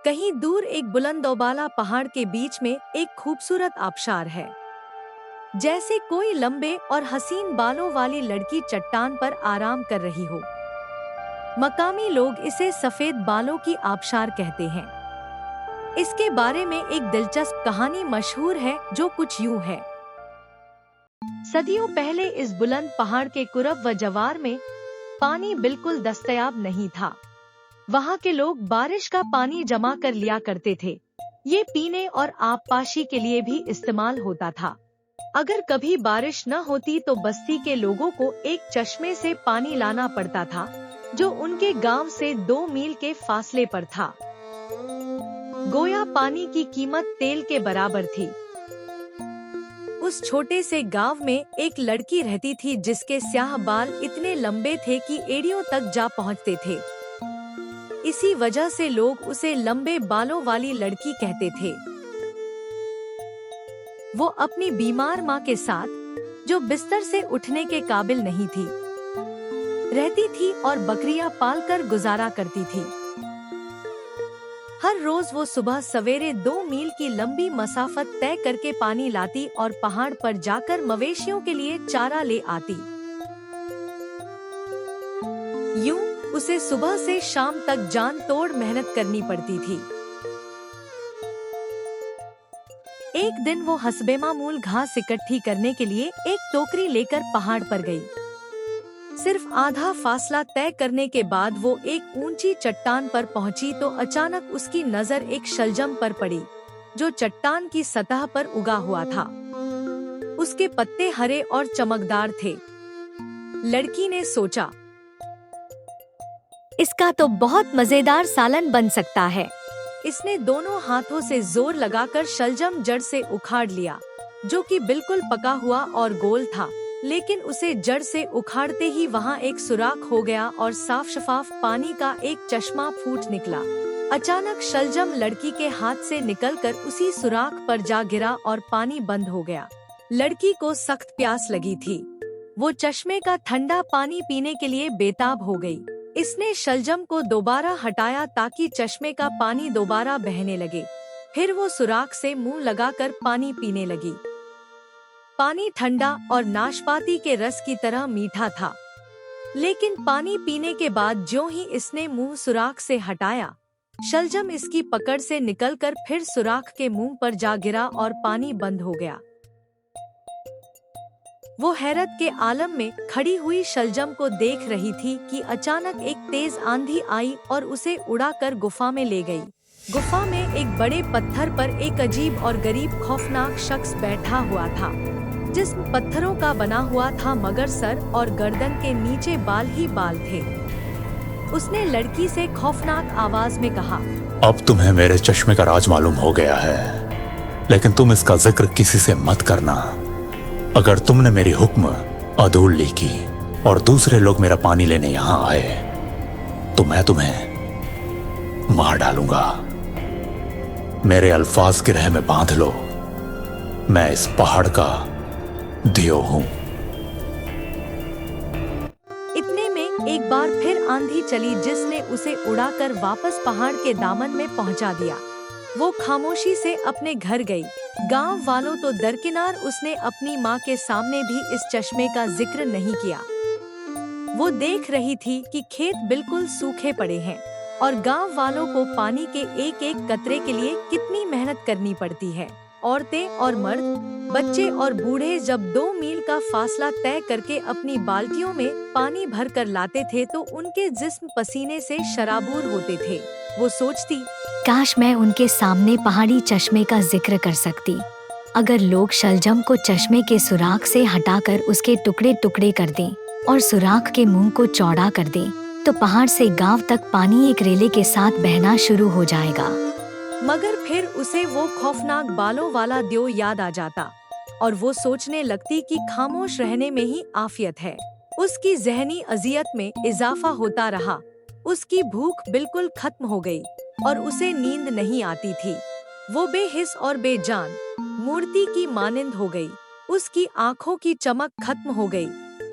कहीं दूर एक बुलंदोबाला पहाड़ के बीच में एक खूबसूरत आबशार है। जैसे कोई लंबे और हसीन बालों वाली लड़की चट्टान पर आराम कर रही हो। मकामी लोग इसे सफेद बालों की आबशार कहते हैं। इसके बारे में एक दिलचस्प कहानी मशहूर है जो कुछ यूं है। सदियों पहले इस बुलंद पहाड़ के कुरब व जवार में पानी बिल्कुल दस्तयाब नहीं था। वहाँ के लोग बारिश का पानी जमा कर लिया करते थे। ये पीने और आबपाशी के लिए भी इस्तेमाल होता था। अगर कभी बारिश न होती तो बस्ती के लोगों को एक चश्मे से पानी लाना पड़ता था, जो उनके गांव से 2 मील के फासले पर था। गोया पानी की कीमत तेल के बराबर थी। उस छोटे से गांव में एक लड़की रहती थी जिसके स्याह बाल इतने लंबे थे कि एड़ियों तक जा पहुंचते थे। इसी वजह से लोग उसे लंबे बालों वाली लड़की कहते थे। वो अपनी बीमार माँ के साथ, जो बिस्तर से उठने के काबिल नहीं थी, रहती थी और बकरियां पालकर गुजारा करती थी। हर रोज वो सुबह सवेरे 2 मील की लंबी मसाफत तय करके पानी लाती और पहाड़ पर जाकर मवेशियों के लिए चारा ले आती। यूं उसे सुबह से शाम तक जान तोड़ मेहनत करनी पड़ती थी। एक दिन वो हसबे-मामूल घास इकट्ठी करने के लिए एक टोकरी लेकर पहाड़ पर गई। सिर्फ आधा फासला तय करने के बाद वो एक ऊंची चट्टान पर पहुंची तो अचानक उसकी नजर एक शलजम पर पड़ी, जो चट्टान की सतह पर उगा हुआ था। उसके पत्ते हरे और चमकदार थे। लड़की ने सोचा, इसका तो बहुत मजेदार सालन बन सकता है। इसने दोनों हाथों से जोर लगाकर शलजम जड़ से उखाड़ लिया, जो कि बिल्कुल पका हुआ और गोल था। लेकिन उसे जड़ से उखाड़ते ही वहाँ एक सुराख हो गया और साफ शफाफ पानी का एक चश्मा फूट निकला। अचानक शलजम लड़की के हाथ से निकलकर उसी सुराख पर जा गिरा और पानी बंद हो गया। लड़की को सख्त प्यास लगी थी। वो चश्मे का ठंडा पानी पीने के लिए बेताब हो गई। इसने शलजम को दोबारा हटाया ताकि चश्मे का पानी दोबारा बहने लगे। फिर वो सुराख से मुंह लगाकर पानी पीने लगी। पानी ठंडा और नाशपाती के रस की तरह मीठा था। लेकिन पानी पीने के बाद ज्यों ही इसने मुंह सुराख से हटाया, शलजम इसकी पकड़ से निकलकर फिर सुराख के मुंह पर जा गिरा और पानी बंद हो गया। वो हैरत के आलम में खड़ी हुई शलजम को देख रही थी कि अचानक एक तेज आंधी आई और उसे उड़ाकर गुफा में ले गई। गुफा में एक बड़े पत्थर पर एक अजीब और गरीब खौफनाक शख्स बैठा हुआ था। जिस्म पत्थरों का बना हुआ था मगर सर और गर्दन के नीचे बाल ही बाल थे। उसने लड़की से खौफनाक आवाज में कहा, अब तुम्हें मेरे चश्मे का राज मालूम हो गया है, लेकिन तुम इसका जिक्र किसी से मत करना। अगर तुमने मेरी हुक्म अधूली की और दूसरे लोग मेरा पानी लेने यहाँ आए तो मैं तुम्हें मार डालूंगा। मेरे अल्फाज के रह में बांध लो, मैं इस पहाड़ का दियो हूँ। इतने में एक बार फिर आंधी चली जिसने उसे उड़ाकर वापस पहाड़ के दामन में पहुँचा दिया। वो खामोशी से अपने घर गई। गांव वालों तो दरकिनार, उसने अपनी माँ के सामने भी इस चश्मे का जिक्र नहीं किया। वो देख रही थी कि खेत बिल्कुल सूखे पड़े हैं और गांव वालों को पानी के एक एक कतरे के लिए कितनी मेहनत करनी पड़ती है। औरतें और मर्द, बच्चे और बूढ़े जब 2 मील का फासला तय करके अपनी बाल्टियों में पानी भर कर लाते थे तो उनके जिस्म पसीने से शराबूर होते थे। वो सोचती, काश मैं उनके सामने पहाड़ी चश्मे का जिक्र कर सकती। अगर लोग शलजम को चश्मे के सुराख से हटाकर उसके टुकड़े टुकड़े कर दें और सुराख के मुंह को चौड़ा कर दें, तो पहाड़ से गांव तक पानी एक रेले के साथ बहना शुरू हो जाएगा। मगर फिर उसे वो खौफनाक बालों वाला दियो याद आ जाता और वो सोचने लगती कि खामोश रहने में ही आफियत है। उसकी जहनी अजियत में इजाफा होता रहा। उसकी भूख बिल्कुल खत्म हो गई और उसे नींद नहीं आती थी। वो बेहिस और बेजान मूर्ति की मानिंद हो गई। उसकी आँखों की चमक खत्म हो गई।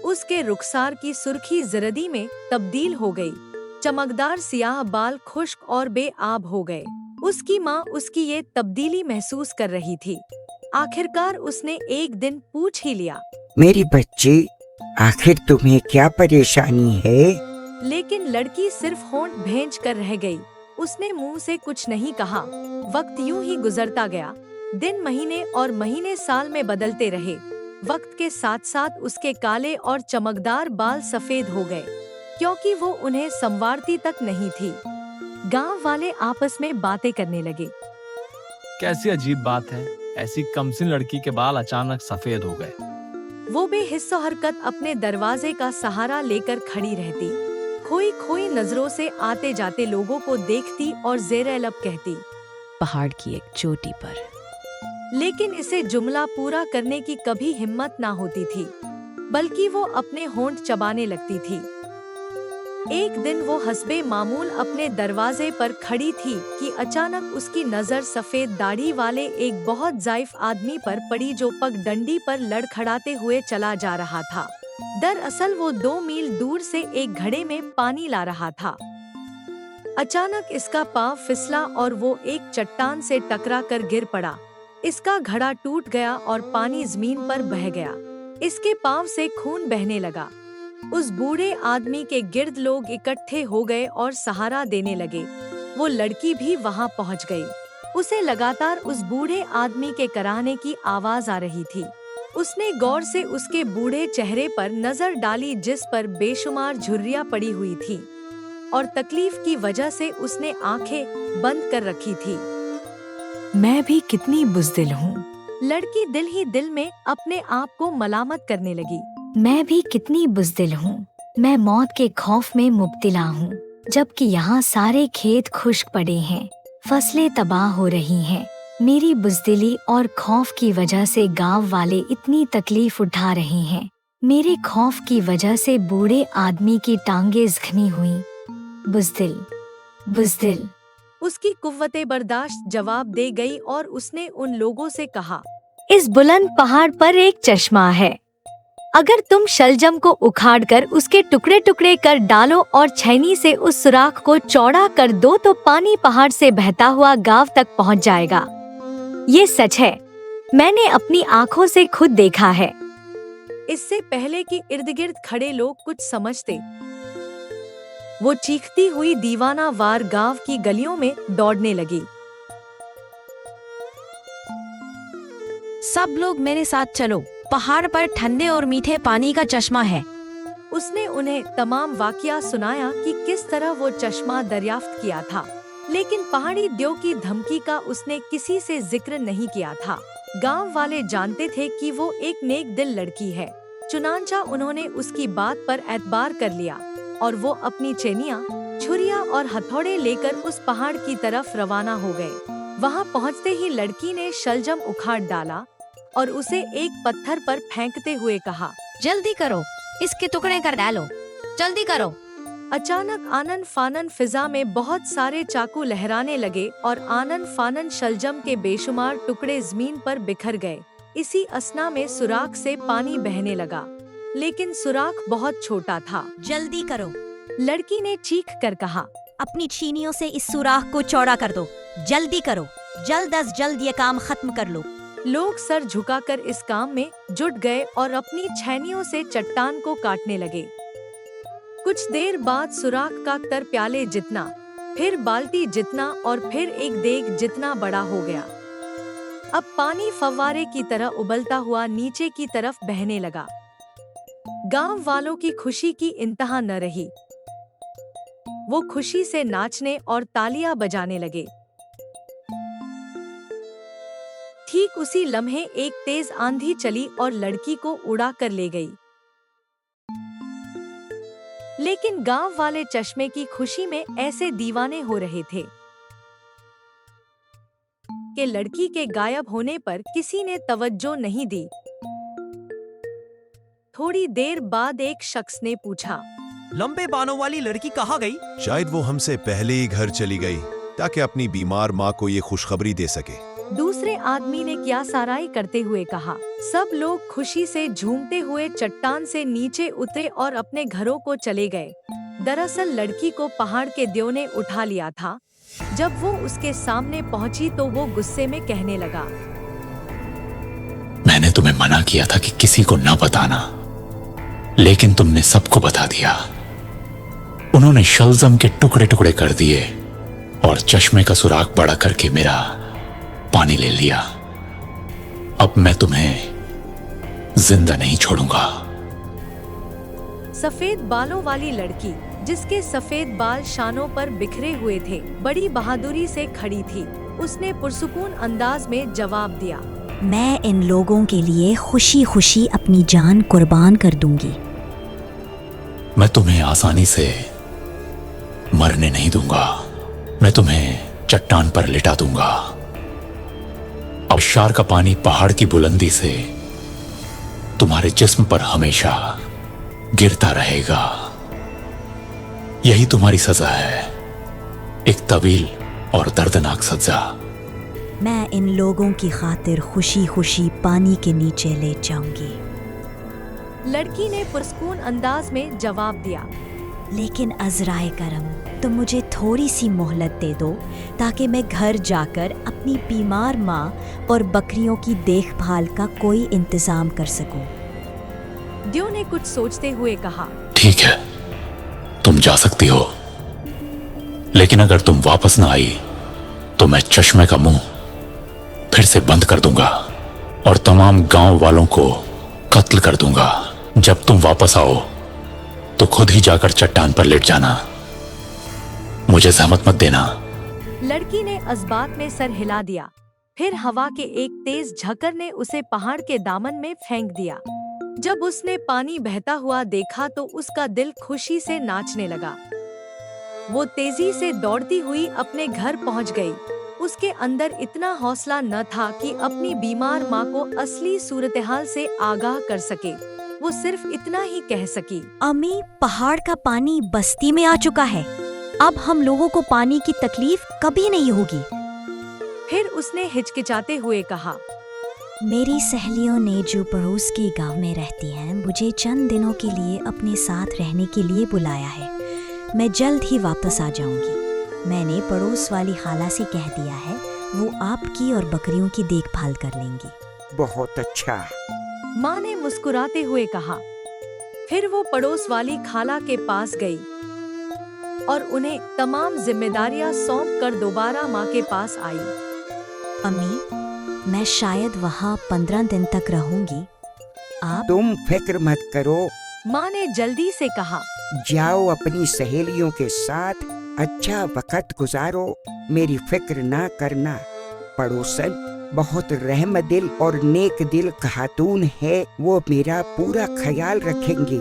उसके रुखसार की सुर्खी जरदी में तब्दील हो गई। चमकदार सियाह बाल खुश्क और बेआब हो गए। उसकी माँ उसकी ये तब्दीली महसूस कर रही थी। आखिरकार उसने एक दिन पूछ ही लिया, मेरी बच्ची, आखिर तुम्हें क्या परेशानी है? लेकिन लड़की सिर्फ होंठ भेंच कर रह गई। उसने मुंह से कुछ नहीं कहा। वक्त यूं ही गुजरता गया। दिन महीने और महीने साल में बदलते रहे। वक्त के साथ साथ उसके काले और चमकदार बाल सफेद हो गए, क्योंकि वो उन्हें संवारती तक नहीं थी। गांव वाले आपस में बातें करने लगे। कैसी अजीब बात है, ऐसी कमसिन लड़की के बाल अचानक सफेद हो गए। वो बेहिस्सो हरकत अपने दरवाजे का सहारा लेकर खड़ी रहती, खोई खोई नजरों से आते जाते लोगों को देखती और ज़ेरे लब कहती, पहाड़ की एक चोटी पर। लेकिन इसे जुमला पूरा करने की कभी हिम्मत ना होती थी, बल्कि वो अपने होंठ चबाने लगती थी। एक दिन वो हस्बे मामूल अपने दरवाजे पर खड़ी थी कि अचानक उसकी नजर सफेद दाढ़ी वाले एक बहुत ज़ाइफ आदमी पर पड़ी, जो पगडंडी पर लड़खड़ाते हुए चला जा रहा था। दरअसल वो 2 मील दूर से एक घड़े में पानी ला रहा था। अचानक इसका पाँव फिसला और वो एक चट्टान से टकरा कर गिर पड़ा। इसका घड़ा टूट गया और पानी जमीन पर बह गया। इसके पाँव से खून बहने लगा। उस बूढ़े आदमी के गिर्द लोग इकट्ठे हो गए और सहारा देने लगे। वो लड़की भी वहां पहुंच गई। उसे लगातार उस बूढ़े आदमी के कराहने की आवाज आ रही थी। उसने गौर से उसके बूढ़े चेहरे पर नजर डाली, जिस पर बेशुमार झुर्रियां पड़ी हुई थी, और तकलीफ की वजह से उसने आंखें बंद कर रखी थी। मैं भी कितनी बुज़दिल हूँ। लड़की दिल ही दिल में अपने आप को मलामत करने लगी। मैं भी कितनी बुज़दिल हूँ। मैं मौत के खौफ में मुब्तिला हूँ, जबकि यहाँ सारे खेत खुश्क पड़े हैं, फसलें तबाह हो रही हैं। मेरी बुज़दिली और खौफ की वजह से गांव वाले इतनी तकलीफ उठा रहे हैं। मेरे खौफ की वजह से बूढ़े आदमी की टांगे जख्मी हुई। बुज़दिल, बुज़दिल। उसकी कुव्वते बर्दाश्त जवाब दे गई और उसने उन लोगों से कहा, इस बुलंद पहाड़ पर एक चश्मा है। अगर तुम शलजम को उखाड़कर उसके टुकड़े टुकड़े कर डालो और छैनी से उस सुराख को चौड़ा कर दो तो पानी पहाड़ से बहता हुआ गांव तक पहुंच जाएगा। ये सच है, मैंने अपनी आंखों से खुद देखा है। इससे पहले कि इर्द गिर्द खड़े लोग कुछ समझते, वो चीखती हुई दीवाना वार गांव की गलियों में दौड़ने लगी। सब लोग मेरे साथ चलो, पहाड़ पर ठंडे और मीठे पानी का चश्मा है। उसने उन्हें तमाम वाकया सुनाया कि किस तरह वो चश्मा दरियाफ्त किया था, लेकिन पहाड़ी द्यो की धमकी का उसने किसी से जिक्र नहीं किया था। गांव वाले जानते थे कि वो एक नेक दिल लड़की है, चुनांचा उन्होंने उसकी बात पर एतबार कर लिया और वो अपनी चेनिया, छुरिया और हथौड़े लेकर उस पहाड़ की तरफ रवाना हो गए। वहां पहुंचते ही लड़की ने शलजम उखाड़ डाला और उसे एक पत्थर पर फेंकते हुए कहा, जल्दी करो, इसके टुकड़े कर डालो, जल्दी करो। अचानक आनन फानन फिजा में बहुत सारे चाकू लहराने लगे और आनन फानन शलजम के बेशुमार टुकड़े जमीन पर बिखर गए। इसी असना में सुराख से पानी बहने लगा, लेकिन सुराख बहुत छोटा था। जल्दी करो, लड़की ने चीख कर कहा, अपनी छीनियों से इस सुराख को चौड़ा कर दो, जल्दी करो, जल्द अज जल्द ये काम खत्म कर लो। लोग सर झुकाकर इस काम में जुट गए और अपनी छैनियों से चट्टान को काटने लगे। कुछ देर बाद सुराख का तर प्याले जितना, फिर बाल्टी जितना और फिर एक देग जितना बड़ा हो गया। अब पानी फव्वारे की तरह उबलता हुआ नीचे की तरफ बहने लगा। गांव वालों की खुशी की इंतहा न रही। वो खुशी से नाचने और तालियां बजाने लगे। ठीक उसी लम्हे एक तेज आंधी चली और लड़की को उड़ा कर ले गई। लेकिन गांव वाले चश्मे की खुशी में ऐसे दीवाने हो रहे थे कि लड़की के गायब होने पर किसी ने तवज्जो नहीं दी। थोड़ी देर बाद एक शख्स ने पूछा, लंबे बालों वाली लड़की कहाँ गई? शायद वो हमसे पहले ही घर चली गई ताकि अपनी बीमार माँ को ये खुशखबरी दे सके। दूसरे आदमी ने क्या साराई करते हुए कहा। सब लोग खुशी से झूमते हुए चट्टान से नीचे उतरे और अपने घरों को चले गए। दरअसल लड़की को पहाड़ के देव ने उठा लिया था जब वो उसके सामने पहुंची तो वो गुस्से में कहने लगा, मैंने तुम्हें मना किया था कि किसी को ना बताना, लेकिन तुमने सबको बता दिया। उन्होंने शलजम के टुकड़े टुकड़े कर दिए और चश्मे का सुराख बड़ा करके मेरा पानी ले लिया। अब मैं तुम्हें जिंदा नहीं छोड़ूंगा। सफेद बालों वाली लड़की, जिसके सफेद बाल शानों पर बिखरे हुए थे, बड़ी बहादुरी से खड़ी थी। उसने पुरसुकून अंदाज में जवाब दिया, मैं इन लोगों के लिए खुशी खुशी अपनी जान कुर्बान कर दूंगी। मैं तुम्हें आसानी से मरने नहीं दूंगा। मैं तुम्हें चट्टान पर लिटा दूंगा। अबशार का पानी पहाड़ की बुलंदी से तुम्हारे जिस्म पर हमेशा गिरता रहेगा। यही तुम्हारी सजा है, एक तवील और दर्दनाक सजा। मैं इन लोगों की खातिर खुशी खुशी पानी के नीचे ले जाऊंगी। लड़की ने पुरस्कून अंदाज में जवाब दिया, लेकिन अज़राए करम, तुम मुझे थोड़ी सी मोहलत दे दो ताकि मैं घर जाकर अपनी बीमार माँ और बकरियों की देखभाल का कोई इंतजाम कर सकूं। ड्यू ने कुछ सोचते हुए कहा, ठीक है, तुम जा सकती हो, लेकिन अगर तुम वापस ना आई तो मैं चश्मे का मुंह फिर से बंद कर दूंगा और तमाम गांव वालों को कत्ल कर दूंगा। जब तुम वापस आओ तो खुद ही जाकर चट्टान पर लेट जाना, मुझे जहमत मत देना। लड़की ने अज़बात में सर हिला दिया। फिर हवा के एक तेज झक्कर ने उसे पहाड़ के दामन में फेंक दिया। जब उसने पानी बहता हुआ देखा तो उसका दिल खुशी से नाचने लगा। वो तेजी से दौड़ती हुई अपने घर पहुंच गई। उसके अंदर इतना हौसला न था कि अपनी बीमार माँ को असली सूरत-ए-हाल से आगाह कर सके। वो सिर्फ इतना ही कह सकी, अम्मी, पहाड़ का पानी बस्ती में आ चुका है। अब हम लोगों को पानी की तकलीफ कभी नहीं होगी। फिर उसने हिचकिचाते हुए कहा, मेरी सहेलियों ने जो पड़ोस के गांव में रहती हैं, मुझे चंद दिनों के लिए अपने साथ रहने के लिए बुलाया है। मैं जल्द ही वापस आ जाऊंगी। मैंने पड़ोस वाली खाला से कह दिया है, वो आपकी और बकरियों की देखभाल कर लेंगी। बहुत अच्छा। माँ ने मुस्कुराते हुए कहा। फिर वो पड़ोस वाली खाला के पास गई और उन्हें तमाम जिम्मेदारियां सौंप कर दोबारा माँ के पास आई। अम्मी, मैं शायद वहाँ 15 दिन तक रहूंगी। आप? तुम फिक्र मत करो, माँ ने जल्दी से कहा, जाओ अपनी सहेलियों के साथ अच्छा वक्त गुजारो, मेरी फिक्र ना करना। पड़ोसन बहुत रहम दिल और नेक दिल खातून है, वो मेरा पूरा ख्याल रखेंगी।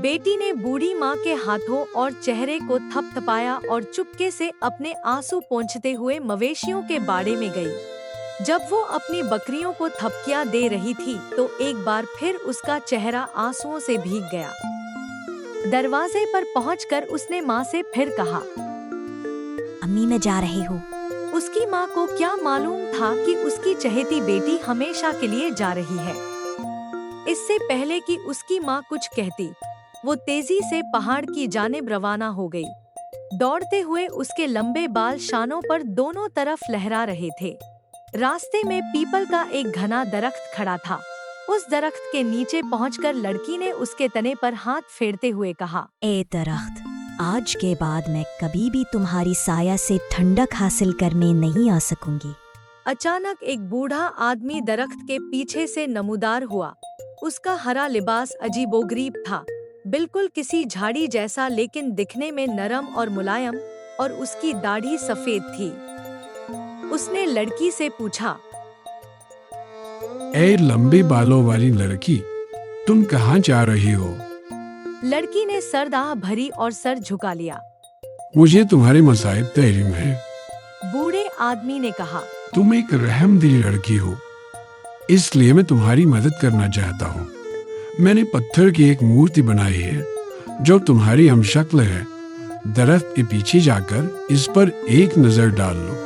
बेटी ने बूढ़ी माँ के हाथों और चेहरे को थपथपाया और चुपके से अपने आंसू पोंछते हुए मवेशियों के बाड़े में गई। जब वो अपनी बकरियों को थपकियां दे रही थी तो एक बार फिर उसका चेहरा आंसुओं से भीग गया। दरवाजे पर पहुंचकर उसने माँ से फिर कहा, अम्मी, मैं जा रही हूँ। उसकी माँ को क्या मालूम था कि उसकी चहेती बेटी हमेशा के लिए जा रही है। इससे पहले कि उसकी माँ कुछ कहती, वो तेजी से पहाड़ की जानिब रवाना हो गई। दौड़ते हुए उसके लंबे बाल शानों पर दोनों तरफ लहरा रहे थे। रास्ते में पीपल का एक घना दरख्त खड़ा था। उस दरख्त के नीचे पहुंचकर लड़की ने उसके तने पर हाथ फेरते हुए कहा, ए दरख्त, आज के बाद मैं कभी भी तुम्हारी साया से ठंडक हासिल करने नहीं आ सकूंगी। अचानक एक बूढ़ा आदमी दरख्त के पीछे से नमूदार हुआ। उसका हरा लिबास अजीबोगरीब था, बिल्कुल किसी झाड़ी जैसा, लेकिन दिखने में नरम और मुलायम, और उसकी दाढ़ी सफेद थी। उसने लड़की से पूछा, ए लंबे बालों वाली लड़की, तुम कहाँ जा रही हो? लड़की ने सरदाह भरी और सर झुका लिया। मुझे तुम्हारे मसाइब तहरीम है। बूढ़े आदमी ने कहा, तुम एक रहमदिल लड़की हो, इसलिए मैं तुम्हारी मदद करना चाहता हूँ। मैंने पत्थर की एक मूर्ति बनाई है जो तुम्हारी हमशक्ल है। दरख्त के पीछे जाकर इस पर एक नजर डाल लो।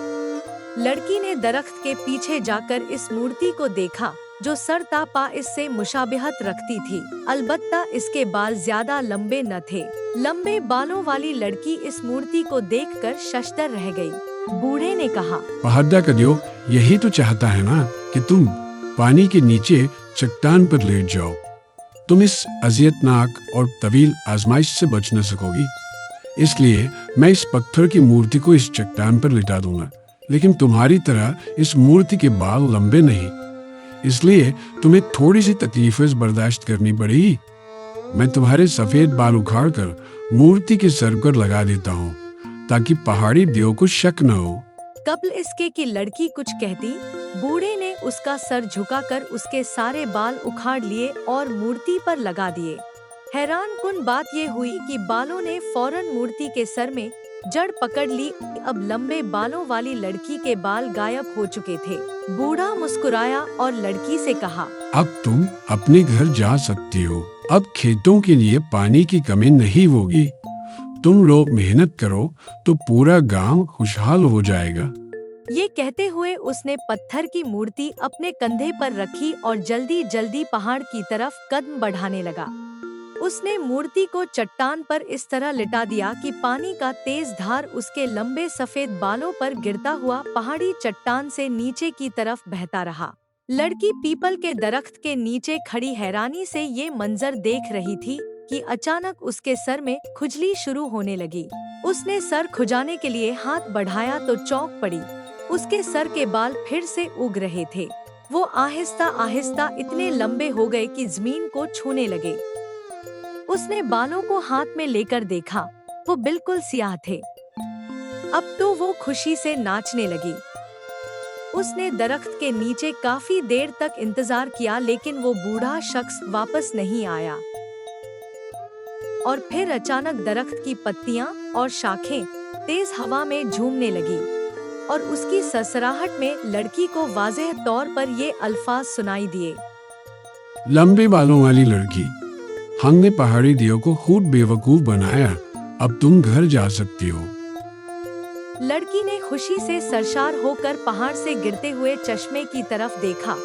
लड़की ने दरख्त के पीछे जाकर इस मूर्ति को देखा जो सरतापा इससे मुशाबिहत रखती थी, अलबत्ता इसके बाल ज्यादा लंबे न थे। लंबे बालों वाली लड़की इस मूर्ति को देखकर शशदर रह गई। बूढ़े ने कहा। पहाड़ा का दियो यही तो चाहता है ना कि तुम पानी के नीचे चट्टान पर लेट जाओ। तुम इस अजियतनाक और तवील आजमाइश से बच न सकोगी। इसलिए मैं इस पत्थर की मूर्ति को इस चट्टान पर लिटा दूंगा, लेकिन तुम्हारी तरह इस मूर्ति के बाल लंबे नहीं, इसलिए तुम्हें थोड़ी सी तकलीफें बर्दाश्त करनी पड़ेगी। मैं तुम्हारे सफेद बाल उखाड़ कर मूर्ति के सर पर लगा देता हूँ ताकि पहाड़ी देव को शक न हो। कबल इसके कि लड़की कुछ कहती, बूढ़े ने उसका सर झुकाकर उसके सारे बाल उखाड़ लिए और मूर्ति पर लगा दिए। हैरान कुन बात ये हुई कि बालों ने फौरन मूर्ति के सर में जड़ पकड़ ली। अब लंबे बालों वाली लड़की के बाल गायब हो चुके थे। बूढ़ा मुस्कुराया और लड़की से कहा, अब तुम अपने घर जा सकती हो। अब खेतों के लिए पानी की कमी नहीं होगी। तुम लोग मेहनत करो तो पूरा गांव खुशहाल हो जाएगा। ये कहते हुए उसने पत्थर की मूर्ति अपने कंधे पर रखी और जल्दी जल्दी पहाड़ की तरफ कदम बढ़ाने लगा। उसने मूर्ति को चट्टान पर इस तरह लिटा दिया कि पानी का तेज धार उसके लंबे सफेद बालों पर गिरता हुआ पहाड़ी चट्टान से नीचे की तरफ बहता रहा। लड़की पीपल के दरख्त के नीचे खड़ी हैरानी से ये मंजर देख रही थी कि अचानक उसके सर में खुजली शुरू होने लगी। उसने सर खुजाने के लिए हाथ बढ़ाया तो चौंक पड़ी। उसके सर के बाल फिर से उग रहे थे। वो आहिस्ता आहिस्ता इतने लंबे हो गए कि जमीन को छूने लगे। उसने बालों को हाथ में लेकर देखा, वो बिल्कुल सियाह थे। अब तो वो खुशी से नाचने लगी। उसने दरख्त के नीचे काफी देर तक इंतजार किया, लेकिन वो बूढ़ा शख्स वापस नहीं आया। और फिर अचानक दरख्त की पत्तियां और शाखें तेज हवा में झूमने लगी और उसकी सरसराहट में लड़की को वाज़ेह तौर पर ये अल्फाज सुनाई दिए, लंबे बालों वाली लड़की, हमने पहाड़ी देव को खूब बेवकूफ बनाया। अब तुम घर जा सकती हो। लड़की ने खुशी से सरशार होकर पहाड़ से गिरते हुए चश्मे की तरफ देखा।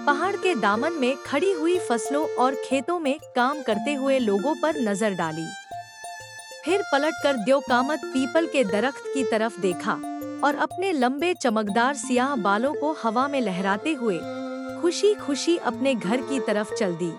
पहाड़ के दामन में खड़ी हुई फसलों और खेतों में काम करते हुए लोगों पर नजर डाली। फिर पलटकर द्योकामत पीपल के दरख्त की तरफ देखा और अपने लंबे चमकदार सियाह बालों को हवा में लहराते हुए खुशी खुशी अपने घर की तरफ चल दी।